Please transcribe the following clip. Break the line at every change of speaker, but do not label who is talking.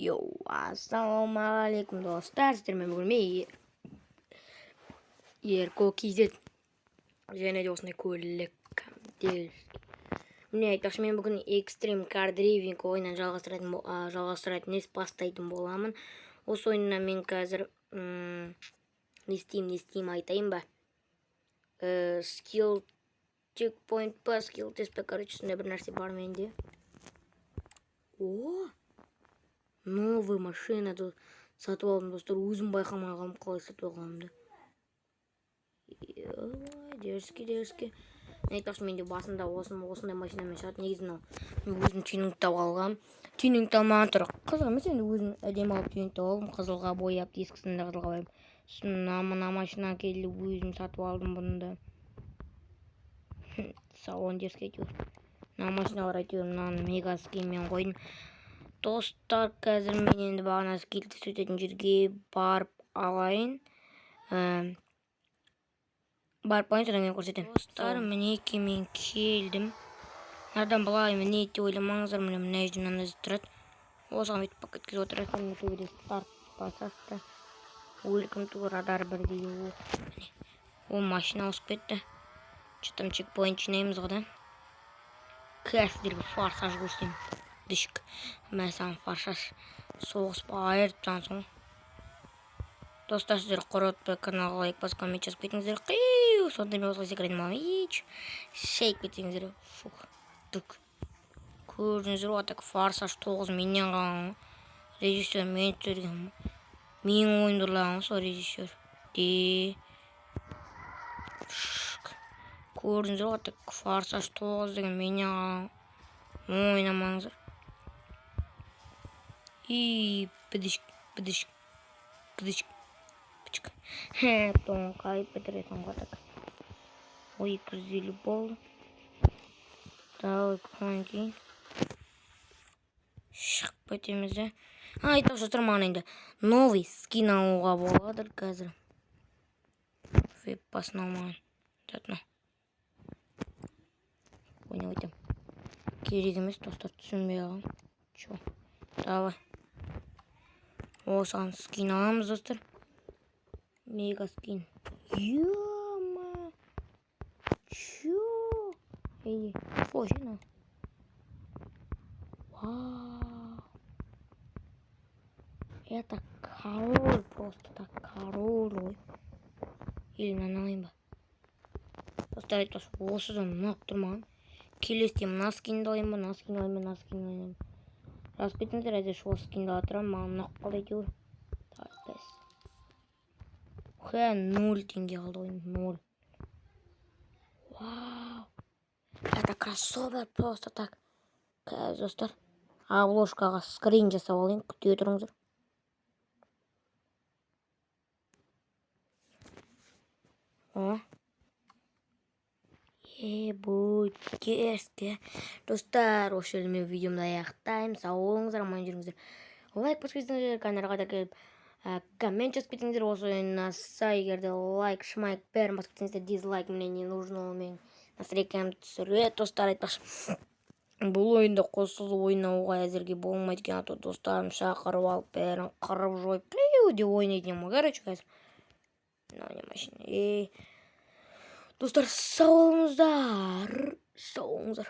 Йоу, ассалаумағалейкум достар, сіздермен бүгін мен Ерко KZ және де осындай көлік міне айтпақшы, мен бүгін экстрим кар драйвинг ойынын жалғастыратын бастайтын боламын. Осы ойыннан мен қазір не істеймін айтайын ба? Скилл чекпоинт па, скилл тест па, короче, сондай бір нәрсе бар менде. О, новый машина сатып алдым достар, өзім байқамағам қалай сатып алғанымды. Дерзкий. Айтпақшы, менде басында осындай машинамен шығады. Негізі мен өзім тюнингті алғам. Тюнингті алмаған тұр. Қызық емес, енді өзім әдемі алып тюнингті алдым. Қызылға бояп, дискісін де қызылға бояп. Мына машина келді, өзім сатып алдым бұны да. Салон дерзкий әйтеуір. Мына машиналар әйтеуір мынаны мега скинмен қойдым. Достар, қазір мен енді бағана скилді сөйтетін жерге барып алайын. Барып алайын, содан мен көрсетемін. Достар, мінеки мен келдім. Нардан былай міне деп ойламаңыздар, мына жерде мынандай тұрады. Осыған өйтіп пакетке отырасың, мына төбеде старт басасыздар. Welcome to радар 1 дейді. Ол машина ауысып кетті. Что-то чекпоинт жинаймыз ғой. Кәсідерге форсаж көрсетемін. Дышк. Мен саған форсаж соғыс айырып жансың. Достар, сіздер қоротпай каналға лайк басып, коммент жазып кетіңіздер. Сонда мен осылай секіретін боламын. Шейк кетіңіздер. Түк. Көрдіңіздер ғой, так форсаж 9 менен қалған. Режиссер мен түсірген. Менің ойынды ұрлаған сол режиссер. Көрдіңіздер ғой, так форсаж 9 деген менен қалған. Ойнамаңыздар. Бідішк. Тоң қайып бітіресің ғой так. Ой, 250 болды. Давай, көңін кейін. Шығып бөтеміз де. Айтпақшы тұрмаған енді. Новый скин алуға болады қазір. Веб басын алмаған. Жатына. Ойнап өтем. Керек емес, достар, түсінбей алған. Чо? Давай. Осыған скин аламыз, достар. Мега скин. Ё-ма! Чё? Эй, фошина. Вау! Это король, просто так король. Или наналайын ба? Достар, айтпақшы, осыдан нақ тұрмаған. Келесте мына скинді алайын ба, мына скинді алайын. Раз кетіңіздер, әзір шо скинді атырам, маған нақ қалды әйтеуір. Так, бәс. 0 теңге алды ойын, 0. Вау! Это кроссовер просто так. Қазір, достар, обложкаға скрин жасап алайын, күте тұрыңыздар. О. Бой, дерзкий. Достар, осы жерде мен видеомды аяқтаймын. Сау болыңыздар, аман жүріңіздер. Лайк басып кетіңіздер, каналға да келіп, коммент жазып кетіңіздер. Осы ойынна сай, егерде лайк, шмайк, бәрін басып кетіңіздер. Дизлайк мне не нужно, ол мен настройкам түсіреді. Достар, айтпақшы, бұл ойында қосылу ойнауға әзірге болмайды екен, а то достарым шақырып алып, бәрін қырып жойып, деп ойнайтын ма, короче, қазір. Мынау машина. Достар, сау болыңыздар.